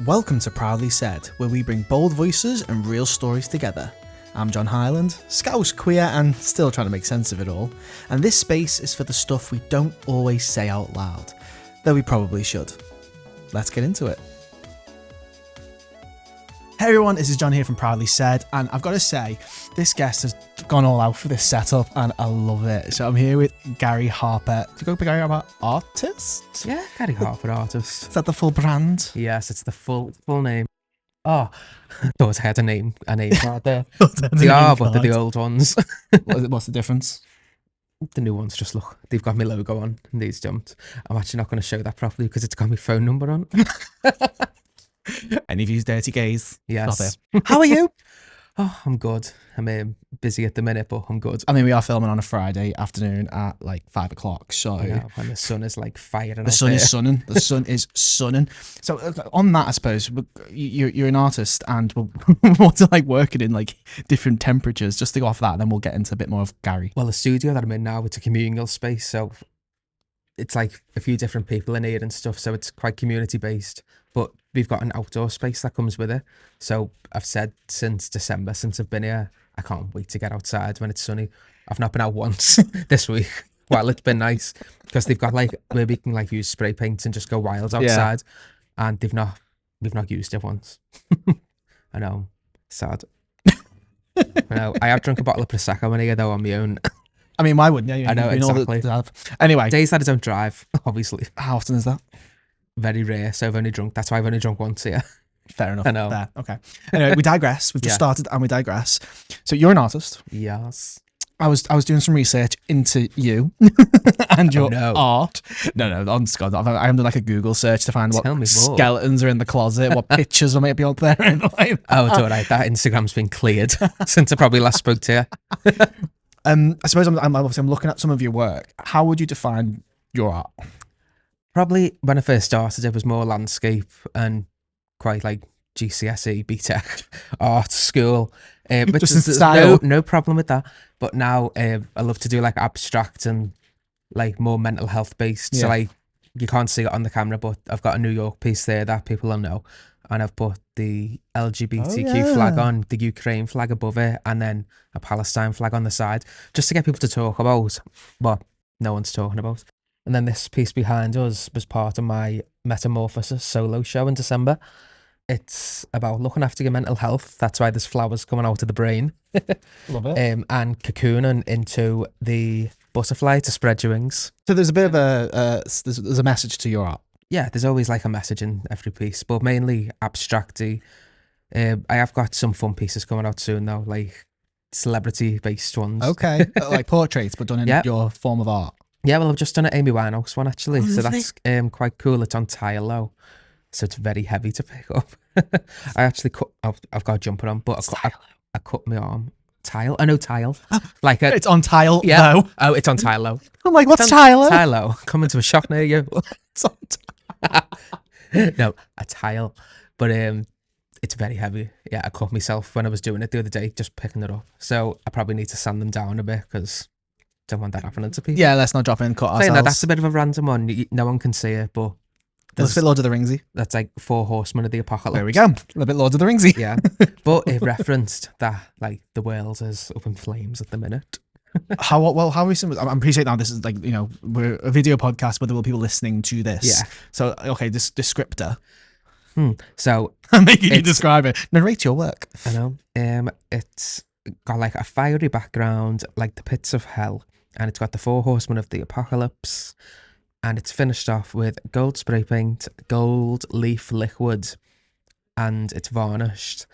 Welcome to Proudly Said, where we bring bold voices and real stories together. I'm John Highland, Scouse, queer, and still trying to make sense of it all. And this space is for the stuff we don't always say out loud, though we probably should. Let's get into it. Hey everyone, this is John here from Proudly Said, and I've got to say, this guest has gone all out for this setup, and I love it. So I'm here with Gary Harper. Do you go by Gary Harper Artist? Yeah, Gary Harper Artist. Is that the full brand? Yes, it's the full name. Oh, I thought I had a name card there. But they're the old ones. What's the difference? The new ones just look, they've got my logo on and these don't. I'm actually not going to show that properly because it's got my phone number on. Any of you dirty gays? Yes. How are you? Oh, I'm good. I'm busy at the minute, but I'm good. I mean, we are filming on a Friday afternoon at like 5 o'clock. So When the sun is like firing. The sun is sunning. The sun is sunning. So on that, I suppose you're an artist, and what's it like working in like different temperatures? Just to go off that, and then we'll get into a bit more of Gary. Well, the studio that I'm in now, it's a communal space, so it's like a few different people in here and stuff. So it's quite community based, but we've got an outdoor space that comes with it. So I've said since December, since I've been here, I can't wait to get outside when it's sunny. I've not been out once this week. Well, it's been nice because they've got like where we can like use spray paint and just go wild outside, and we've not used it once. I know, sad. I know. I have drunk a bottle of prosecco when I get though on my own. I mean, why wouldn't you? I know, exactly. Anyway, days that I don't drive, obviously. How often is that? Very rare. So I've only drunk. That's why I've only drunk once here. Fair enough. I know. There. Okay. Anyway, we digress. We've just started and we digress. So you're an artist. Yes. I was doing some research into you and your art. No, on Scott. I haven't done like a Google search to find what skeletons are in the closet, what pictures there might be up there. And like oh, it's all right. That Instagram's been cleared since I probably last spoke to you. I suppose I'm looking at some of your work. How would you define your art? Probably when I first started, it was more landscape and quite like GCSE, BTEC, art, school. But just there's no problem with that. But now I love to do like abstract and like more mental health based. Yeah. So like you can't see it on the camera, but I've got a New York piece there that people will know. And I've put the LGBTQ flag on, the Ukraine flag above it, and then a Palestine flag on the side, just to get people to talk about what no one's talking about. And then this piece behind us was part of my Metamorphosis solo show in December. It's about looking after your mental health. That's why there's flowers coming out of the brain. Love it. And cocooning into the butterfly to spread your wings. So there's a bit of there's a message to your art. Yeah, there's always like a message in every piece, but mainly abstracty. I have got some fun pieces coming out soon though, like celebrity-based ones. Okay, like portraits, but done in your form of art. Yeah, well, I've just done an Amy Winehouse one actually, so lovely. that's quite cool. It's on tile though, so it's very heavy to pick up. I actually I've got a jumper on, but I cut my arm. Tile? I know tile. Like it's on tile. Yeah. Though. Oh, it's on tile though. I'm like, what's tile? Tile. Coming to a shop near you. It's on No, a tile, but it's very heavy. Yeah, I cut myself when I was doing it the other day, just picking it up. So I probably need to sand them down a bit because don't want that happening to people. Yeah, let's not drop in and cut ourselves. That's a bit of a random one. No one can see it, but that's a bit Lord of the Ringsy. That's like 4 horsemen of the apocalypse. There we go. A little bit Lord of the Ringsy. Yeah, but it referenced that like the world is up in flames at the minute. How are we? I appreciate now. This is like, you know, we're a video podcast, but there will be people listening to this. Yeah. So okay, this descriptor. So I'm making you describe it. Narrate your work. I know. It's got like a fiery background, like the pits of hell, and it's got the 4 horsemen of the apocalypse, and it's finished off with gold spray paint, gold leaf liquid, and it's varnished.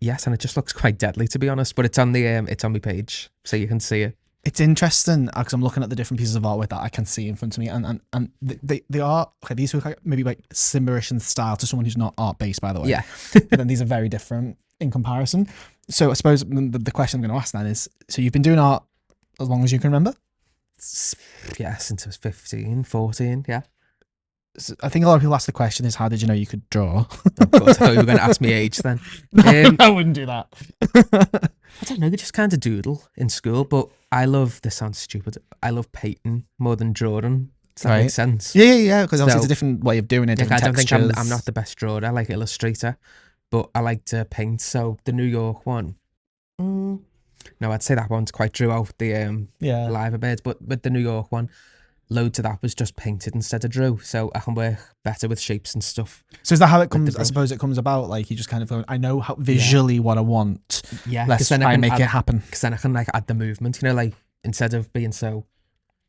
Yes, and it just looks quite deadly, to be honest. But it's on my page, so you can see it. It's interesting because I'm looking at the different pieces of artwork that I can see in front of me, and they are okay. These look like maybe like Simmerish in style to someone who's not art based, by the way. Yeah, but then these are very different in comparison. So I suppose the question I'm going to ask then is: so you've been doing art as long as you can remember? Yeah, since I was 15, 14, yeah. So I think a lot of people ask the question is, how did you know you could draw? Of course, I thought you were going to ask me age then. I wouldn't do that. I don't know, you just kind of doodle in school, but this sounds stupid, I love painting more than drawing. Does that make sense? Yeah. Because obviously So, it's a different way of doing it. Like, Different I don't textures. think I'm not the best drawer, like illustrator, but I like to paint. So the New York one, no, I'd say that one's quite drew out the liver birds, but with the New York one, loads of that was just painted instead of drew, so I can work better with shapes and stuff. So is that how it comes? I brush. suppose it comes about. Like you just kind of go, I know how visually what I want. Yeah, Let's try and make it happen. Because then I can like add the movement, you know, like instead of being so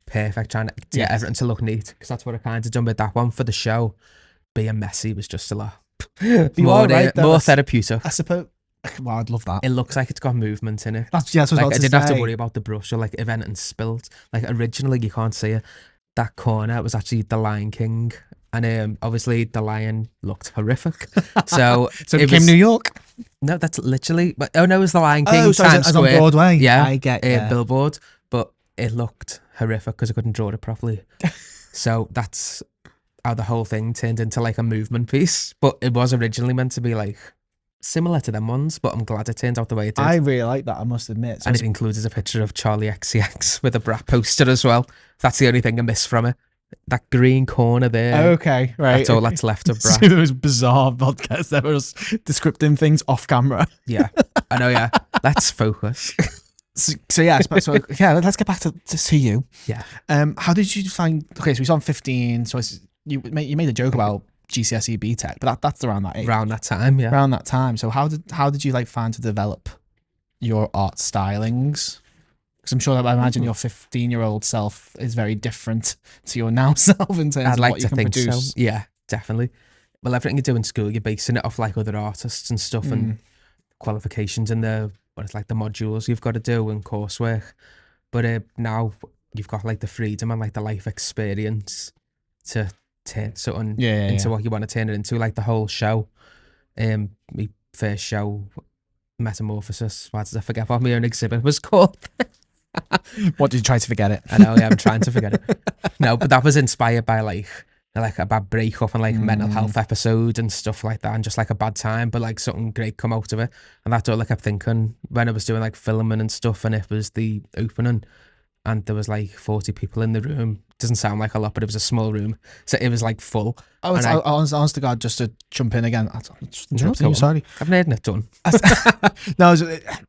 perfect, trying to get everything to look neat. Because that's what I kind of done with that one for the show. Being messy was just a lot more therapeutic. I suppose. Well, I'd love that. It looks like it's got movement in it. That's like I didn't have to worry about the brush or like if anything spilled. Like originally, you can't see it. That corner was actually the Lion King, and obviously the lion looked horrific. So it became New York. No, that's literally. But oh no, it was the Lion King. So it's on Broadway. Yeah, I get billboard, but it looked horrific because I couldn't draw it properly. So that's how the whole thing turned into like a movement piece. But it was originally meant to be like similar to them ones, but I'm glad it turned out the way it did. I really like that, I must admit. And it includes a picture of Charlie XCX with a brat poster as well. That's the only thing I miss from it. That green corner there. Okay, right. That's all that's left of brat. See those bizarre podcasts that were just descripting things off camera. Yeah, I know, yeah. Let's focus. So yeah, let's get back to you. Yeah. How did you find, okay, so we saw 15, so you made a joke about GCSE BTEC, but that's around that age. Around that time, yeah. Around that time. So how did you like find to develop your art stylings? Because I'm sure that I imagine your 15-year-old self is very different to your now self in terms of what you can produce. So. Yeah, definitely. Well, everything you do in school, you're basing it off like other artists and stuff and qualifications and the modules you've got to do and coursework. But now you've got like the freedom and like the life experience to turn something into what you want to turn it into, like the whole show. My first show, Metamorphosis. Why did I forget what my own exhibit was called? What did you try to forget it? I know, yeah, I'm trying to forget it. No, but that was inspired by like a bad breakup and like mental health episode and stuff like that, and just like a bad time, but like something great come out of it. And that's all I kept thinking when I was doing like filming and stuff, and it was the opening and there was like 40 people in the room. Doesn't sound like a lot, but it was a small room, so it was like full. Oh, it's honest to God, just to jump in again. Sorry, I've never it done. No,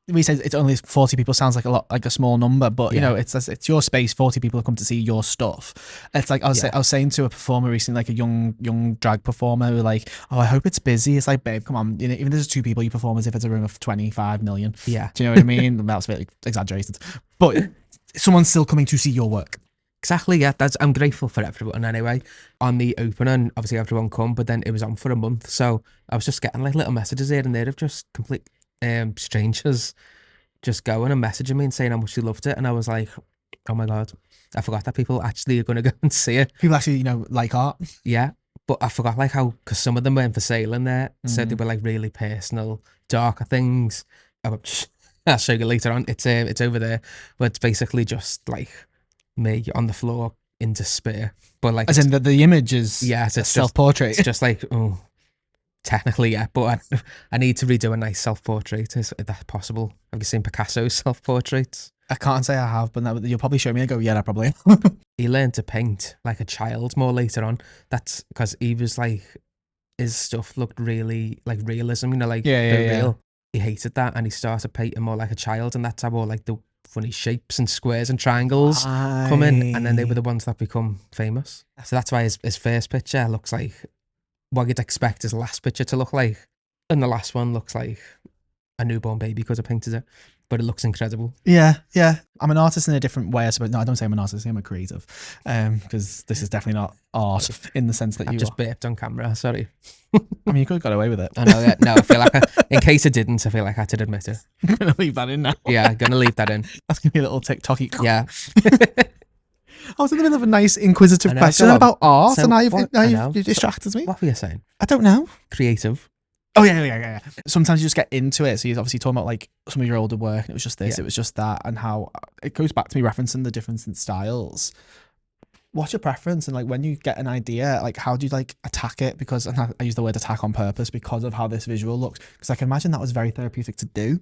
we said it's only 40 people. Sounds like a lot, like a small number, but you know, it's your space. 40 people have come to see your stuff. It's like I was saying to a performer recently, like a young drag performer, who like, oh, I hope it's busy. It's like, babe, come on, you know, even if there's 2 people, you perform as if it's a room of 25 million. Yeah, do you know what I mean? That's a bit exaggerated, but someone's still coming to see your work. Exactly, yeah. I'm grateful for everyone anyway. On the opening, obviously everyone come, but then it was on for a month, so I was just getting like little messages here and there of just complete strangers just going and messaging me and saying how much they loved it, and I was like, oh my God, I forgot that people actually are going to go and see it. People actually, you know, like art. Yeah, but I forgot like how, because some of them weren't for sale in there, so they were like really personal, darker things. I'll show you later on. It's over there, but it's basically just like me on the floor in despair, but like as in the image is it's a self-portrait. It's just like, oh, technically yeah, but I need to redo a nice self-portrait. Is that possible? Have you seen Picasso's self-portraits? I can't say I have, but you'll probably show me and go, yeah, I probably. He learned to paint like a child more later on. That's because he was like, his stuff looked really like realism, you know, like real. He hated that, and he started painting more like a child, and that's how all like the funny shapes and squares and triangles come in, and then they were the ones that become famous. So that's why his first picture looks like what you'd expect his last picture to look like, and the last one looks like a newborn baby because I painted it, but it looks incredible. Yeah. I'm an artist in a different way, I suppose. No, I don't say I'm an artist, I'm a creative, because this is definitely not art in the sense that I've just burped on camera, sorry. I mean, you could have got away with it. I know, yeah. No, I feel like in case I didn't, I feel like I had to admit it. I'm going to leave that in now. Yeah, I'm going to leave that in. That's going to be a little TikTok-y. Yeah. I was in the middle of a nice inquisitive question about art, and now you've distracted me. What were you saying? I don't know. Creative. Oh, yeah. Sometimes you just get into it. So you're obviously talking about like some of your older work, and it was just this, it was just that, and how it goes back to me referencing the difference in styles. What's your preference? And like when you get an idea, like how do you like attack it? Because, and I use the word attack on purpose because of how this visual looks, because I can imagine that was very therapeutic to do.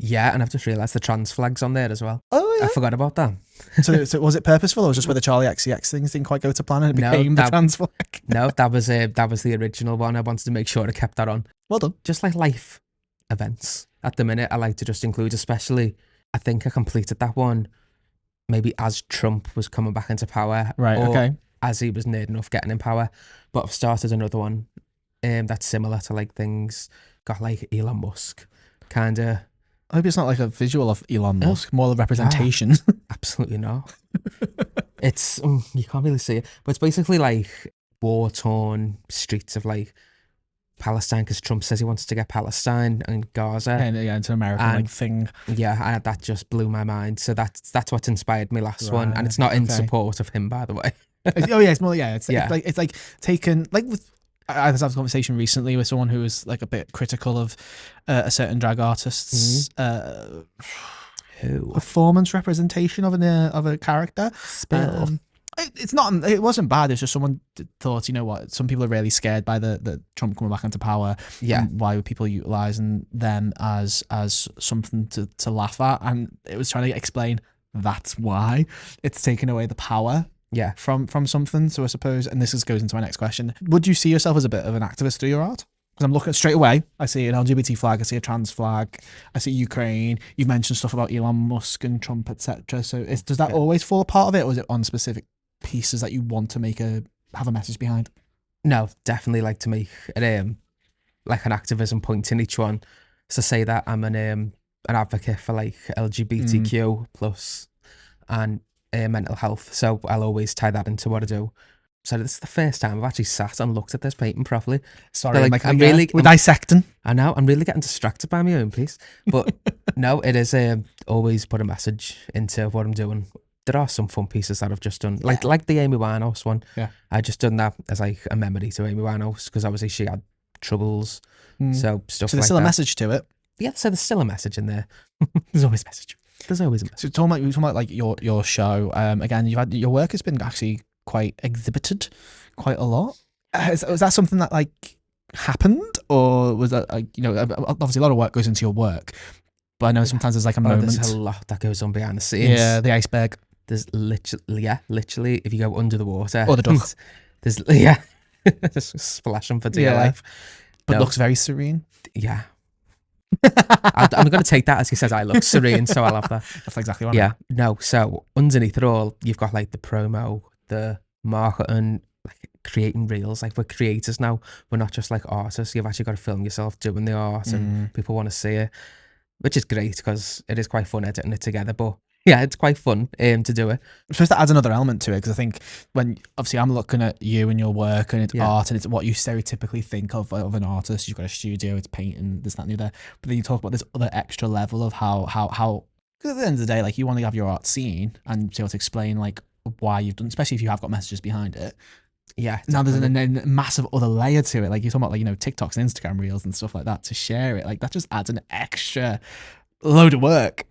Yeah, and I've just realised the trans flag's on there as well. Oh I forgot about that. So was it purposeful, or was it just where the Charlie XCX things didn't quite go to plan and it No, became the that- trans flag? No, that was the original one. I wanted to make sure I kept that on. Well done. Just like life events. At the minute, I like to just include, especially, I think I completed that one maybe as Trump was coming back into power. Right, or okay. as he was near enough getting in power. But I've started another one that's similar to like things, got like Elon Musk, kind of. I hope it's not like a visual of Elon Musk, more a representation. Absolutely not. It's, you can't really see it, but it's basically like war-torn streets of like Palestine, because Trump says he wants to get Palestine and Gaza. And yeah, it's an American like thing. Yeah, that just blew my mind. So that's what's inspired my last one, and it's not in support of him, by the way. Oh yeah, it's more it's like taken like with. I had a conversation recently with someone who was like a bit critical of a certain drag artist's performance representation of a character. It's not. It wasn't bad. It's just someone thought, you know what? Some people are really scared by the Trump coming back into power. Yeah. And why were people utilizing them as something to laugh at? And it was trying to explain that's why it's taken away the power. Yeah. From something. So I suppose, and this goes into my next question: would you see yourself as a bit of an activist through your art? Because I'm looking straight away. I see an LGBT flag. I see a trans flag. I see Ukraine. You've mentioned stuff about Elon Musk and Trump, etc. So does that always fall a part of it, or is it on specific pieces that you want to have a message behind? No, definitely like to make it like an activism point in each one. So say that I'm an advocate for like LGBTQ plus and mental health. So I'll always tie that into what I do. So this is the first time I've actually sat and looked at this painting properly. Sorry, we're dissecting. I know, I'm really getting distracted by my own piece. But no, it is always put a message into what I'm doing. There are some fun pieces that I've just done, like the Amy Winehouse one. Yeah, I just done that as like a memory to Amy Winehouse, because obviously she had troubles. So stuff. So there's still a message to it. Yeah, so there's still a message in there. There's always a message. There's always a message. So talking about like your show. Again, your work has been actually quite exhibited, quite a lot. Was that something that like happened, or was that like, you know, obviously a lot of work goes into your work, but I know sometimes there's like a moment. There's a lot that goes on behind the scenes. Yeah, the iceberg. There's literally, if you go under the water, or the duck. There's just splashing for dear life. But looks very serene. Yeah. I'm going to take that as he says I look serene, so I love that. That's exactly what I mean. No, so underneath it all, you've got like the promo, the marketing, like creating reels. Like we're creators now. We're not just like artists. You've actually got to film yourself doing the art and people want to see it, which is great because it is quite fun editing it together. But yeah, it's quite fun to do it. I suppose that adds another element to it, because I think when obviously I'm looking at you and your work and it's art and it's what you stereotypically think of an artist. You've got a studio, it's painting, this, that, and the other. But then you talk about this other extra level of how because at the end of the day, like you want to have your art seen and be able to explain like why you've done, especially if you have got messages behind it. Yeah. Now there's a massive other layer to it. Like you're talking about like, you know, TikToks and Instagram reels and stuff like that to share it. Like that just adds an extra load of work.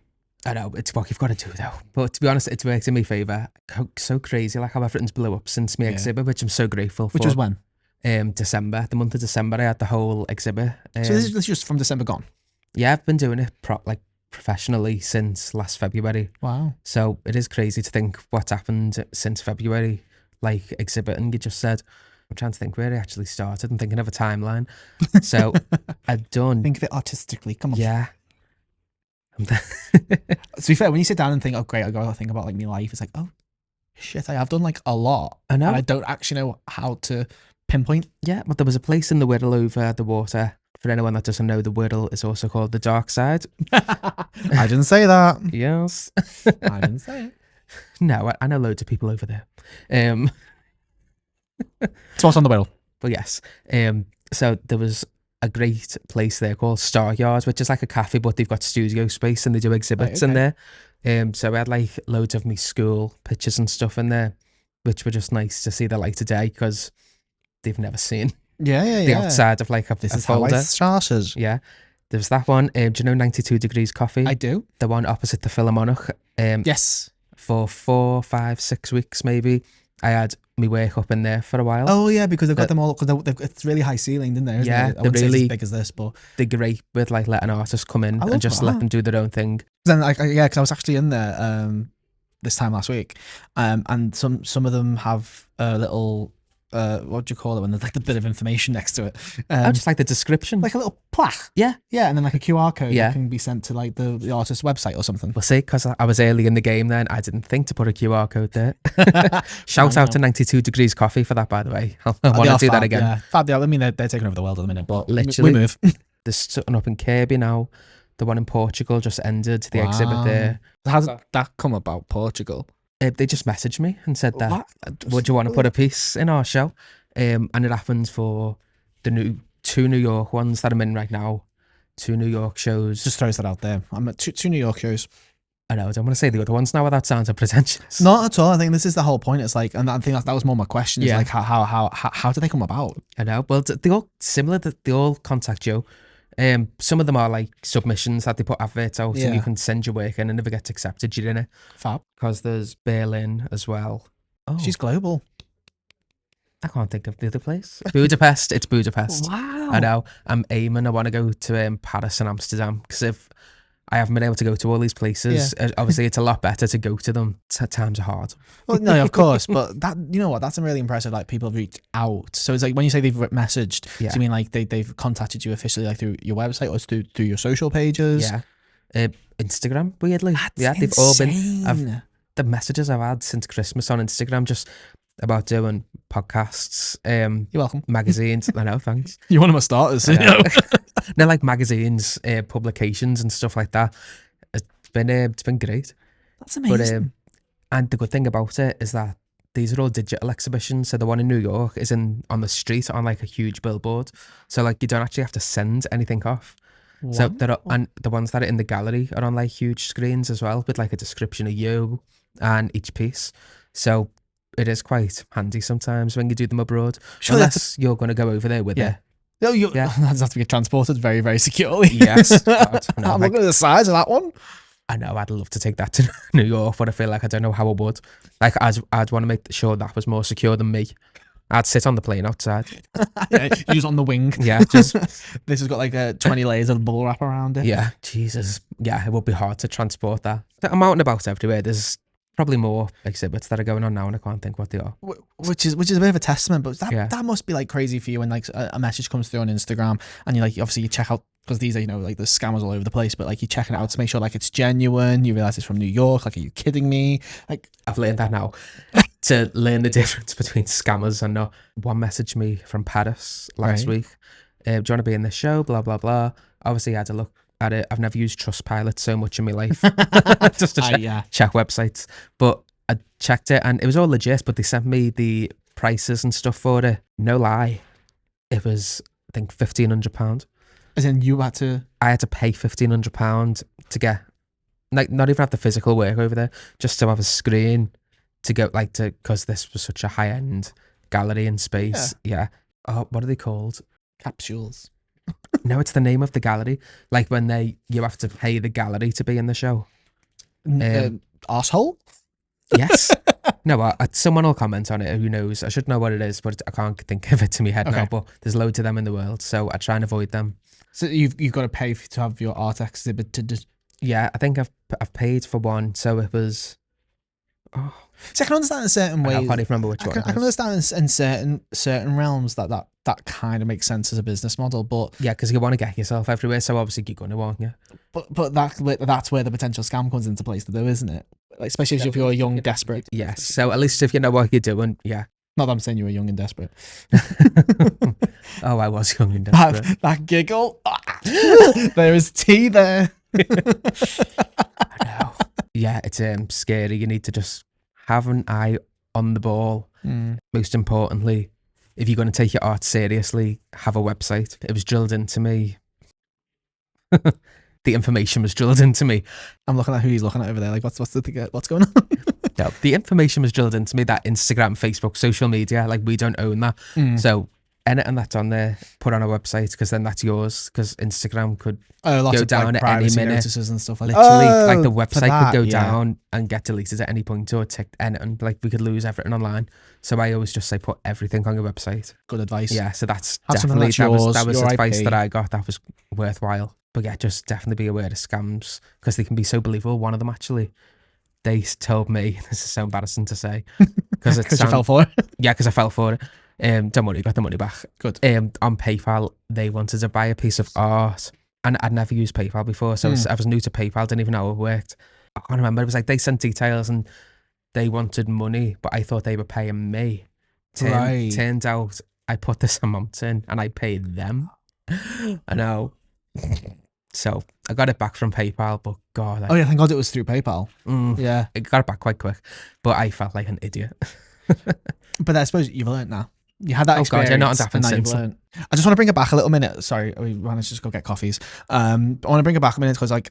I know, it's what you've got to do though. But to be honest, it's worked in my favour. So crazy, like how everything's blew up since my exhibit, which I'm so grateful for. Which was when? December. The month of December, I had the whole exhibit. So this is just from December gone? Yeah, I've been doing it professionally since last February. Wow. So it is crazy to think what's happened since February, like exhibiting, you just said. I'm trying to think where it actually started. I'm thinking of a timeline. So I've done... Think of it artistically, come on. Yeah. To be fair, when you sit down and think, oh great, I gotta think about like my life, it's like, oh shit, I have done like a lot. I know. And I don't actually know how to pinpoint. Yeah, but there was a place in the Wirral over the water. For anyone that doesn't know, the Wirral is also called the Dark Side. I didn't say that. Yes. I didn't say it. No, I know loads of people over there. So what's on the Wirral? But yes. So there was a great place there called Star Yard, which is like a cafe, but they've got studio space and they do exhibits in there. So we had like loads of me school pictures and stuff in there, which were just nice to see the light of day because they've never seen the outside of like a folder. How I started. Yeah. There's that one. Do you know 92 Degrees Coffee? I do. The one opposite the Philharmonic. Yes. For 4, 5, 6 weeks maybe. I had my work up in there for a while. Oh yeah, because they've got them all, because it's really high ceilinged, isn't there? Isn't Yeah, it? I wouldn't say it's as big as this, but they're great with like letting artists come in I love and just that. let them do their own thing. Then yeah, because I was actually in there this time last week, and some of them have a little what do you call it when there's like a bit of information next to it? Just like the description, like a little plaque. Yeah, and then like a QR code Yeah. that can be sent to like the artist's website or something. We'll see, because I was early in the game then. I didn't think to put a QR code there. Shout out to 92 Degrees Coffee for that, by the way. I want to do that again. Yeah, fab. I mean, they're taking over the world at the minute, but Literally. we move. There's something up in Kirby now. The one in Portugal just ended. The exhibit there. How did that come about, Portugal? They just messaged me and said that, What? would you want to put a piece in our show? And it happens for the two New York ones that I'm in right now. 2 New York shows. Just throws that out there. I'm at two New York shows. I know, I don't want to say the other ones now without sounding pretentious. Not at all. I think this is the whole point. It's like, and I think that was more my question. Is Yeah. like, how did they come about? I know. Well, they all similar. They all contact you. Some of them are like submissions that they put adverts out, and you Yeah. can send your work in, and if it gets accepted, you're in it. Fab. Because there's Berlin as well. Oh, She's global. I can't think of the other place. Budapest. It's Budapest. Wow. I know. I'm aiming. I want to go to Paris and Amsterdam, because if I haven't been able to go to all these places, obviously it's a lot better to go to them. Times are hard. Well, no, of course, but that, you know what? That's really impressive. Like, people have reached out. So it's like, when you say they've messaged, Yeah. do you mean like they've contacted you officially, like through your website or through your social pages? Yeah. Instagram, weirdly. That's They've all been. insane. The messages I've had since Christmas on Instagram, just about doing podcasts, You're welcome. magazines. I know, thanks. You're one of my starters. I know. They're like magazines, publications and stuff like that. It's been great. That's amazing. But and the good thing about it is that these are all digital exhibitions. So the one in New York is on the street on like a huge billboard. So like you don't actually have to send anything off. So there are, and the ones that are in the gallery are on like huge screens as well, with like a description of you and each piece. So it is quite handy sometimes when you do them abroad, Sure, unless you're going to go over there with it. No, you Yeah. that have to get transported very, very securely. Yes. God, no, I'm like, looking at the size of that one. I know I'd love to take that to New York, but I feel like I don't know how I would. Like I'd want to make sure that was more secure than me. I'd sit on the plane outside. Yeah, you just on the wing. Yeah, just This has got like 20 layers of bubble wrap around it. yeah, Jesus. Yeah, it would be hard to transport that. I'm out and about everywhere. There's probably more exhibits that are going on now, and I can't think what they are. Which is a bit of a testament, but that Yeah. must be like crazy for you when like a message comes through on Instagram and you like, obviously you check out, because these are, you know, like the scammers all over the place, but like you're checking it out to make sure like it's genuine. You realize it's from New York. Like, are you kidding me? Like, I've learned that now. To learn the difference between scammers and not. One messaged me from Paris last Right. week. Do you want to be in this show? Blah, blah, blah. Obviously, I had to look at it. I've never used Trustpilot so much in my life. Just to check websites. But I checked it and it was all legit, but they sent me the prices and stuff for it. No lie. It was, I think, £1,500. As in, you had to. I had to pay £1,500 to get, like, not even have the physical work over there, just to have a screen to go, like, to, because this was such a high-end gallery in space. Yeah. Oh, what are they called? Capsules. No, it's the name of the gallery. Like when you have to pay the gallery to be in the show. Arsehole? Yes. No, someone will comment on it who knows. I should know what it is, but I can't think of it to my head now. But there's loads of them in the world, so I try and avoid them. So you've got to pay to have your art exhibited. Yeah, I think I've paid for one, so it was. Oh, See, I can understand in certain ways. I can't even remember which one. I can understand in certain realms that kind of makes sense as a business model, but yeah, because you want to get yourself everywhere, so obviously you're going to want, yeah. But that's where the potential scam comes into place to do, isn't it? Like, especially if you're young, desperate. Yes, so at least if you know what you're doing, yeah. Not that I'm saying you were young and desperate. Oh, I was young and desperate. That giggle. There is tea there. I know. Yeah, it's scary. You need to just have an eye on the ball. Most importantly, if you're going to take your art seriously, have a website. It was drilled into me. The information was drilled into me. I'm looking at who he's looking at over there. Like, what's the thing, what's going on? No, the information was drilled into me that Instagram, Facebook, social media, like we don't own that. So anything that's on there, put on a website, because then that's yours, because Instagram could Lots go of down like at any privacy minute. notices and stuff like that. Literally, like the For website could that, go yeah. down and get deleted at any point, or tick anything. Like we could lose everything online. So I always just say put everything on your website. Good advice. Yeah, so that's Have something definitely that's yours, that was your advice IP. that I got that was worthwhile. But yeah, just definitely be aware of scams, because they can be so believable. One of them actually, they told me, this is so embarrassing to say, because you fell for it. Yeah, because I fell for it. Don't worry, got the money back. Good. On PayPal, they wanted to buy a piece of art, and I'd never used PayPal before, so I was new to PayPal, didn't even know how it worked. I can't remember. It was like they sent details and they wanted money, but I thought they were paying me. Right. Turned out I put this amount in and I paid them. I know. So I got it back from PayPal, but God. Oh yeah, thank God it was through PayPal. Yeah. I got it back quite quick, but I felt like an idiot. But I suppose you've learned now. You had that experience. God, yeah, not happened and now you've since. learned. I just want to bring it back a little minute. Sorry, we want to just go get coffees. I want to bring it back a minute because like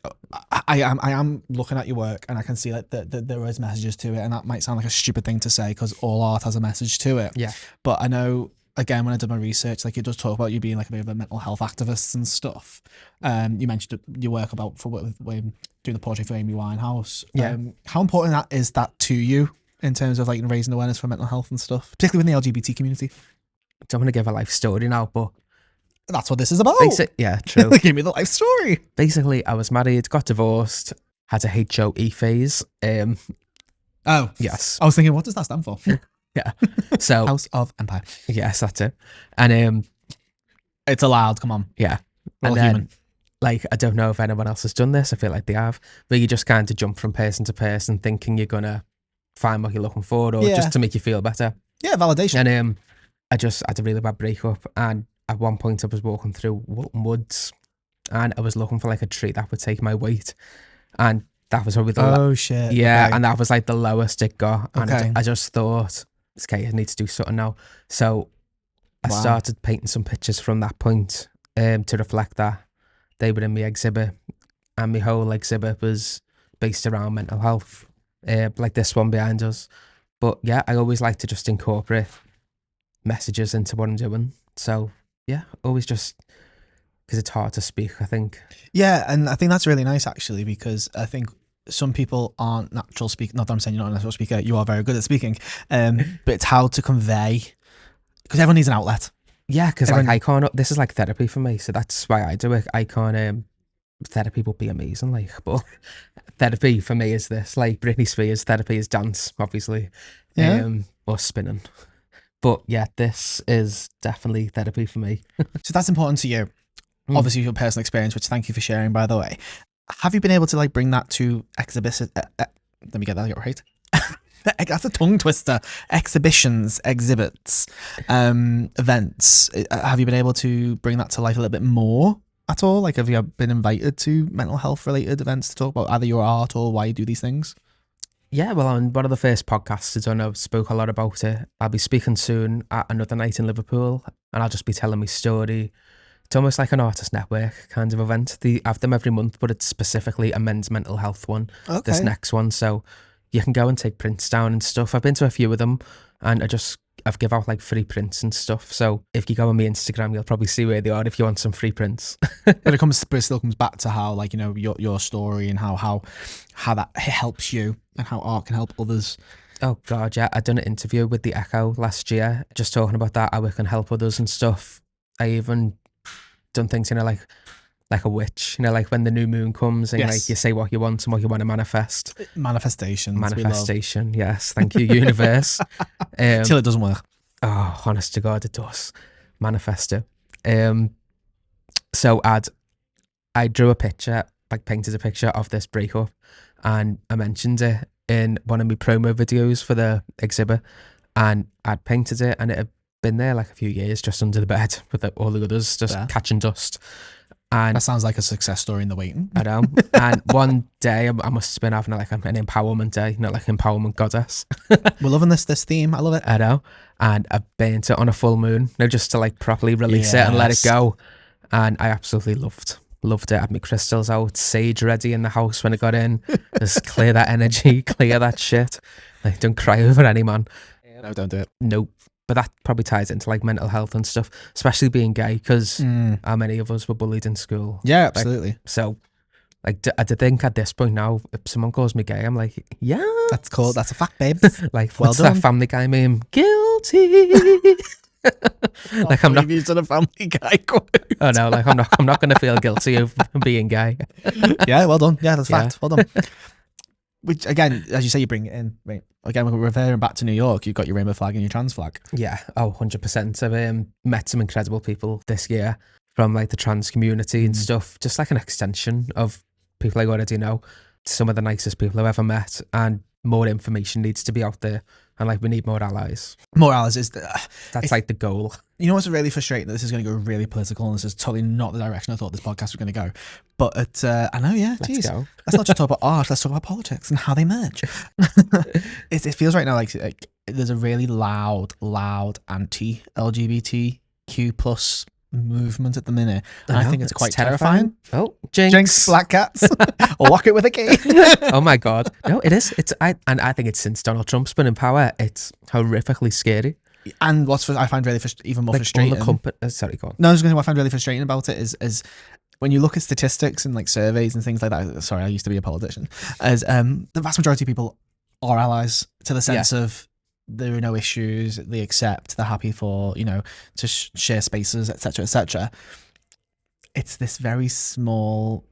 I am looking at your work and I can see like there is messages to it, and that might sound like a stupid thing to say because all art has a message to it. Yeah. But I know, again, when I did my research, like it does talk about you being like a bit of a mental health activist and stuff. You mentioned your work about doing the portrait for Amy Winehouse. Yeah. How important is that to you in terms of like raising awareness for mental health and stuff, particularly within the LGBT community? Don't want to give a life story now, but that's what this is about. Yeah, true. Give me the life story. Basically, I was married, got divorced, had a HOE phase. Oh, yes. I was thinking, what does that stand for? Yeah. So House of Empire. Yes, that's it. And it's allowed. Come on. Yeah. We're all and then, human. like, I don't know if anyone else has done this. I feel like they have, but you just kind of jump from person to person, thinking you're gonna find what you're looking for, or just to make you feel better. Yeah, validation. And I just had a really bad breakup, and at one point I was walking through Wilton Woods, and I was looking for like a tree that would take my weight, and that was probably the shit. Yeah, okay. And that was like the lowest it got, and Okay. I just thought, okay, I need to do something now. So I started painting some pictures from that point to reflect that. They were in my exhibit, and my whole exhibit was based around mental health, like this one behind us. But yeah, I always like to just incorporate messages into what I'm doing. So yeah, always just because it's hard to speak, I think. Yeah, and I think that's really nice actually, because I think some people aren't natural speakers. Not that I'm saying you're not a natural speaker, you are very good at speaking, but it's how to convey, because everyone needs an outlet. Yeah, because like I can't, this is like therapy for me, so that's why I do it. I can't, therapy would be amazing, like, but therapy for me is this, like Britney Spears therapy is dance, obviously, or spinning. But yeah, this is definitely therapy for me. So that's important to you. Obviously your personal experience, which thank you for sharing, by the way. Have you been able to like bring that to exhibits? Let me get that right. That's a tongue twister. Exhibitions, exhibits, events. Have you been able to bring that to life a little bit more at all? Like, have you been invited to mental health related events to talk about either your art or why you do these things? Yeah, well, on one of the first podcasts I done, I spoke a lot about it. I'll be speaking soon at another night in Liverpool, and I'll just be telling my story. It's almost like an artist network kind of event. They have them every month, but it's specifically a men's mental health one. Okay. This next one, so you can go and take prints down and stuff. I've been to a few of them, and I've give out like free prints and stuff. So if you go on my Instagram, you'll probably see where they are if you want some free prints. But it still comes back to how, like, you know, your story and how that helps you and how art can help others. Oh God, yeah. I done an interview with the Echo last year, just talking about that, how we can help others and stuff. I even done things, you know, like a witch, you know, like when the new moon comes and like you say what you want and what you want to manifest. Manifestation, yes. Thank you, universe. Till it doesn't work. Oh, honest to God, it does. Manifest it. So I drew a picture, like painted a picture of this breakup, and I mentioned it in one of my promo videos for the exhibit, and I'd painted it, and it had been there like a few years just under the bed with all the others just catching dust. And that sounds like a success story in the waiting. I know. And one day I must have been having like an empowerment day, not like empowerment goddess. We're loving this theme. I love it. I know. And I burnt it on a full moon, you know, just to like properly release it and let it go. And I absolutely loved it. I had my crystals out, sage ready in the house when I got in. Just clear that energy, clear that shit. Like, don't cry over any man. No, don't do it. Nope. but that probably ties into like mental health and stuff, especially being gay, because how many of us were bullied in school? Yeah, Like, absolutely. so like I think at this point now, if someone calls me gay, I'm like, yeah, That's cool. That's a fact, babe. like Well what's done. that Family Guy meme? Guilty. Like I'm not. You've done a Family Guy quote. Oh no, like I'm not going to feel guilty of being gay. Yeah, well done. Yeah, that's Yeah. fact. Well done. Which again, as you say, you bring it in. Right. Again, we're referring back to New York. You've got your rainbow flag and your trans flag. Yeah, 100%. I've met some incredible people this year from like the trans community and stuff, just like an extension of people I already know. Some of the nicest people I've ever met, and more information needs to be out there, and like we need more allies. More allies is That's like the goal. You know what's really frustrating? This is going to go really political, and this is totally not the direction I thought this podcast was going to go. But I know, yeah, Let's geez. go. Let's not just talk about art. Let's talk about politics and how they merge. It feels right now like there's a really loud anti-LGBTQ plus movement at the minute, and I think it's quite terrifying. Oh, jinx. Jinx, black cats, walk it with a cane. Oh my god, no, it is. I think it's since Donald Trump's been in power, it's horrifically scary. And I find really even more Like frustrating. Sorry, go on. No, I was going to say what I find really frustrating about it is when you look at statistics and like surveys and things like that. Sorry, I used to be a politician. As the vast majority of people are allies to the sense of there are no issues, they accept, they're happy for to share spaces, etc., etc. It's this very small,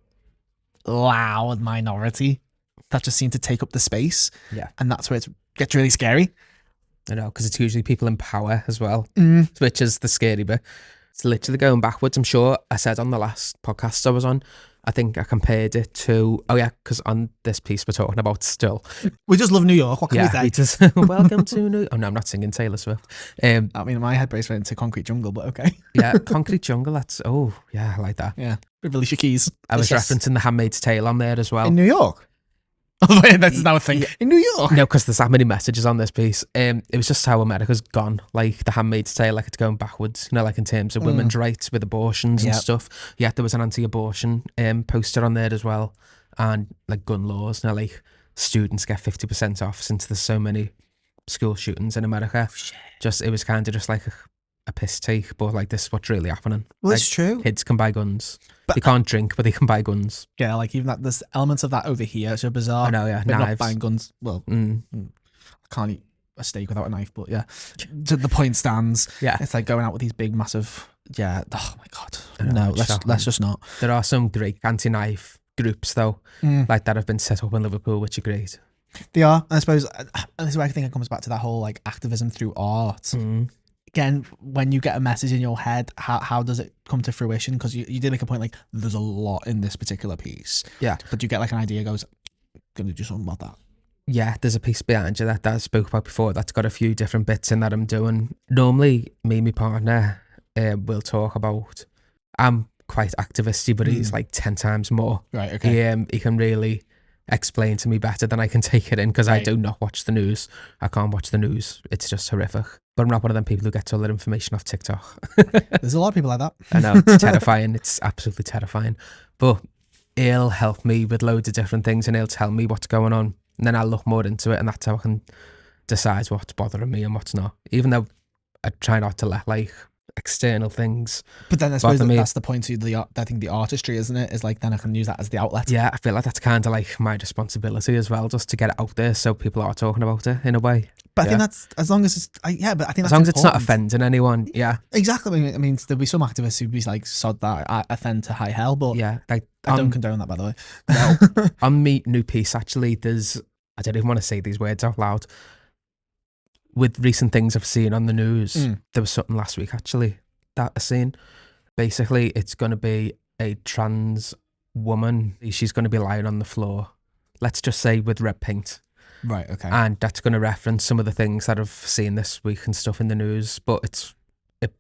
loud minority that just seem to take up the space. Yeah, and that's where it gets really scary. I know, because it's usually people in power as well, which is the scary bit. It's literally going backwards. I'm sure I said on the last podcast I was on, I think I compared it to, because on this piece we're talking about still. We just love New York. What can we say? We just, welcome to New York. Oh no, I'm not singing Taylor Swift. I mean, my head brace went into Concrete Jungle, but okay. Yeah, Concrete Jungle, that's, I like that. Yeah, with Alicia Keys. I was referencing The Handmaid's Tale on there as well. In New York? Oh, that's now a thing. In New York? No, because there's that many messages on this piece. It was just how America's gone. Like The Handmaid's Tale, like it's going backwards, like in terms of women's rights with abortions and stuff. Yeah, there was an anti-abortion poster on there as well. And like gun laws, like students get 50% off since there's so many school shootings in America. It was kind of just like a piss take, but like this is what's really happening. Well, like, it's true. Kids can buy guns. But they can't drink, but they can buy guns. Yeah, like even that, there's elements of that over here. It's so bizarre. I know, yeah. Maybe Knives. not buying guns. Well, I can't eat a steak without a knife, but yeah. The point stands. Yeah. It's like going out with these big, massive, oh my God. Know, No, let's just not. There are some great anti-knife groups though, like that have been set up in Liverpool, which are great. They are. I suppose, and this is where I think it comes back to that whole like activism through art. Again, when you get a message in your head, how does it come to fruition? Because you did make a point like there's a lot in this particular piece. Yeah. But you get like an idea goes, gonna do something about that. Yeah, there's a piece behind you that I spoke about before that's got a few different bits in that I'm doing. Normally, me and my partner will talk about, I'm quite activisty, but he's like 10 times more. Right, okay. He can really explain to me better than I can take it in, because I do not watch the news. I can't watch the news. It's just horrific. But I'm not one of them people who gets all their information off TikTok. There's a lot of people like that. I know, it's terrifying. It's absolutely terrifying. But he'll help me with loads of different things, and he'll tell me what's going on. And then I'll look more into it, and that's how I can decide what's bothering me and what's not. Even though I try not to let like external things. But then I suppose that's the point to I think the artistry, isn't it? Is like then I can use that as the outlet. Yeah, I feel like that's kind of like my responsibility as well, just to get it out there so people are talking about it in a way. But I think that's as long as it's but I think that's as long as it's not important. offending anyone. Yeah, exactly. I mean, there'll be some activists who'd be like, sod that, I offend to high hell, but yeah, like I don't condone that, by the way. No, on my new piece actually, I don't even want to say these words out loud. With recent things I've seen on the news, there was something last week actually that I seen. Basically, it's going to be a trans woman. She's going to be lying on the floor, let's just say with red paint. Right, okay. And that's going to reference some of the things that I've seen this week and stuff in the news. But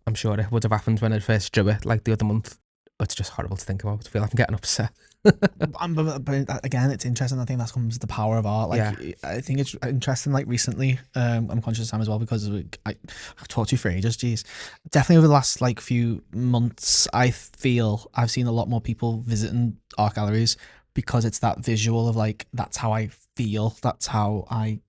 I'm sure it would have happened when I first drew it, like the other month. It's just horrible to think about. I feel like I'm getting upset. But again, it's interesting. I think that comes the power of art. Like, I think it's interesting. Like recently, I'm conscious of time as well because I've talked to you for ages. Geez, definitely over the last like few months, I feel I've seen a lot more people visiting art galleries because it's that visual of like that's how I feel. That's how I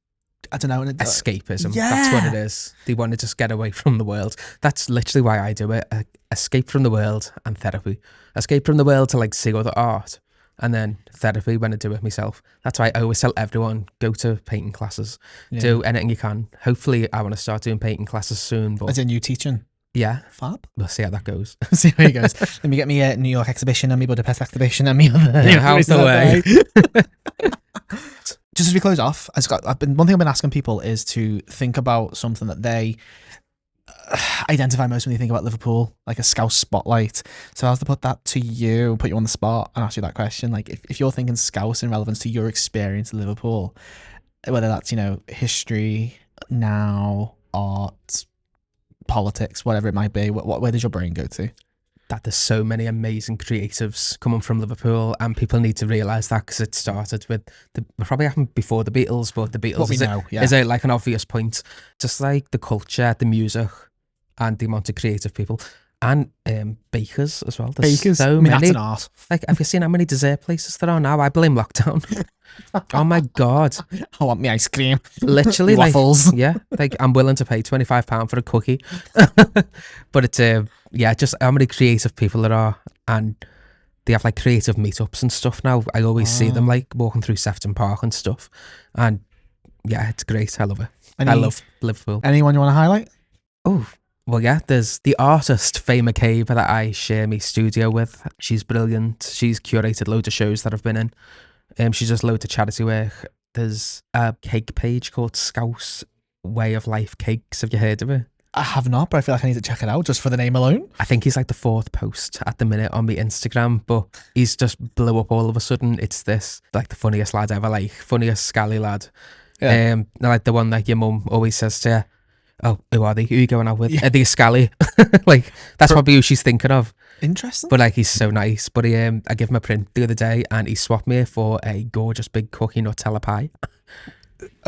I don't know. Escapism. Yeah. That's what it is. They want to just get away from the world. That's literally why I do it. Escape from the world and therapy. Escape from the world to like see other art, and then therapy when I do it myself. That's why I always tell everyone, go to painting classes. Yeah. Do anything you can. Hopefully I want to start doing painting classes soon. But As in you teaching? yeah. Fab. We'll see how that goes. See how it goes. Let me get me a New York exhibition and me Budapest exhibition and me other. Yeah, how's the way? Just as we close off, one thing I've been asking people is to think about something that they identify most when they think about Liverpool, like a Scouse spotlight. So I was to put that to you, put you on the spot and ask you that question. Like if you're thinking Scouse in relevance to your experience in Liverpool, whether that's, history, now, art, politics, whatever it might be, where does your brain go to? That there's so many amazing creatives coming from Liverpool, and people need to realise that, because it started with it probably happened before the Beatles, but the Beatles is like an obvious point. Just like the culture, the music, and the amount of creative people, and bakers as well. There's Bakers, so many. That's an art. Like, have you seen how many dessert places there are now? I blame lockdown. Oh my god! I want me ice cream. Literally, waffles. Yeah, like I'm willing to pay £25 for a cookie. But it's just how many creative people there are, and they have like creative meetups and stuff now. I always see them like walking through Sefton Park and stuff, and yeah, it's great. I love it. I love Liverpool. Anyone you want to highlight? Oh, well, yeah, there's the artist Faye McCabe that I share my studio with. She's brilliant. She's curated loads of shows that I've been in. She does loads of charity work. There's a cake page called Scouse Way of Life Cakes. Have you heard of it? I have not, but I feel like I need to check it out just for the name alone. I think he's like the 4th post at the minute on my Instagram, but he's just blew up all of a sudden. It's this, like, the funniest lad ever, like, funniest scally lad. Yeah. Like the one that your mum always says to you, oh, who are they? Who are you going out with? Yeah. Are they scally? Like, that's probably who she's thinking of. Interesting. But like, he's so nice. But I gave him a print the other day, and he swapped me for a gorgeous big cookie Nutella pie.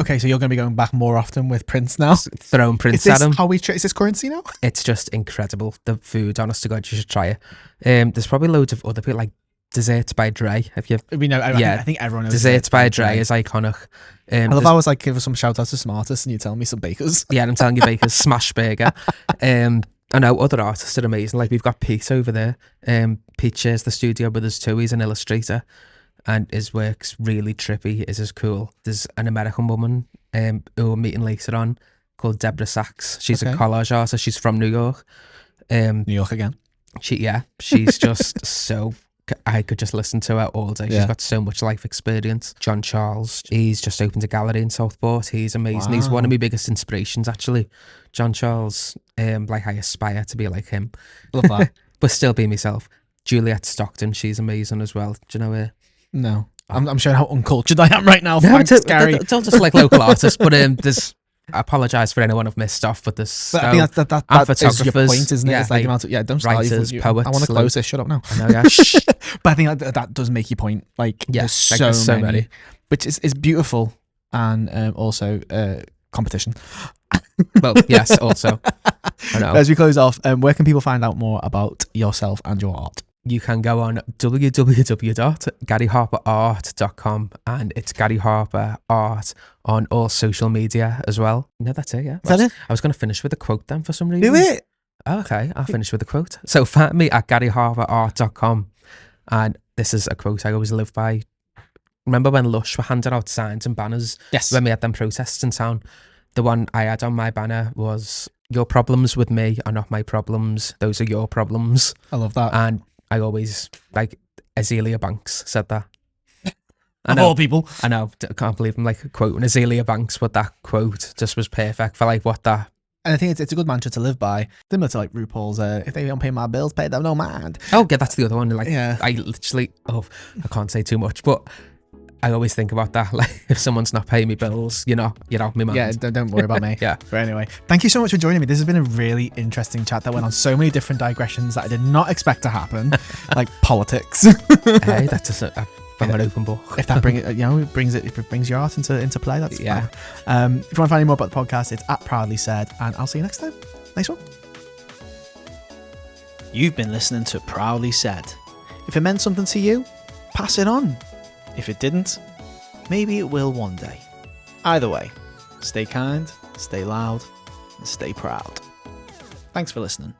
Okay, so you're going to be going back more often with prints now? Throwing prints Is at him. Is this currency now? It's just incredible. The food, honest to God, you should try it. There's probably loads of other people, like Desserts by Dre. Have you? We know. I think everyone knows. Desserts by Dre is iconic. I love how I was like, give us some shout outs to Smartest, and you tell me some bakers. Yeah, and I'm telling you, bakers, smash burger. I know other artists are amazing. Like, we've got Pete over there. Pete shares the studio with us too. He's an illustrator, and his work's really trippy. Is cool. There's an American woman who we're meeting later on called Deborah Sachs. She's a collage artist. She's from New York. New York again. She's just so. I could just listen to her all day. She's got so much life experience. John Charles, he's just opened a gallery in Southport. He's amazing. Wow. He's one of my biggest inspirations, actually. John Charles, like, I aspire to be like him. Love that. But still be myself. Juliet Stockton, she's amazing as well. Do you know her? No. I'm showing how uncultured I am right now. No, it's just like local artists, but there's... I apologise for anyone I've missed off, but there's I think that is your point, isn't it? Yeah, it's like don't start. Writers, poets. I want to close this. Shut up now. I know, yeah. But I think that does make your point. Like, there's so many, which is beautiful, and also competition. Well, yes, also. I know. As we close off, where can people find out more about yourself and your art? You can go on www.garyharperart.com, and it's Gary Harper Art on all social media as well. No, that's it, yeah. Is that it? I was going to finish with a quote then for some reason. Do it! Okay, I'll finish with a quote. So find me at garyharperart.com, and this is a quote I always live by. Remember when Lush were handing out signs and banners? Yes. When we had them protests in town? The one I had on my banner was, your problems with me are not my problems, those are your problems. I love that. And I always, like, Azealia Banks said that. Of all people. I know, I can't believe I'm like quoting Azealia Banks, but that quote just was perfect for like what that. And I think it's a good mantra to live by, similar to like RuPaul's, if they don't pay my bills, pay them no mind. Oh yeah, that's the other one. Like, yeah. I literally, I can't say too much, but I always think about that. Like, if someone's not paying me bills, you're out my mind. Yeah, don't worry about me. Yeah. But anyway, thank you so much for joining me. This has been a really interesting chat that went on so many different digressions that I did not expect to happen, like politics. Hey, that's just from an open book. If that brings your art into play, that's fine. If you want to find out more about the podcast, it's at Proudly Said, and I'll see you next time. Nice one. You've been listening to Proudly Said. If it meant something to you, pass it on. If it didn't, maybe it will one day. Either way, Stay kind, stay loud, and stay proud. Thanks for listening.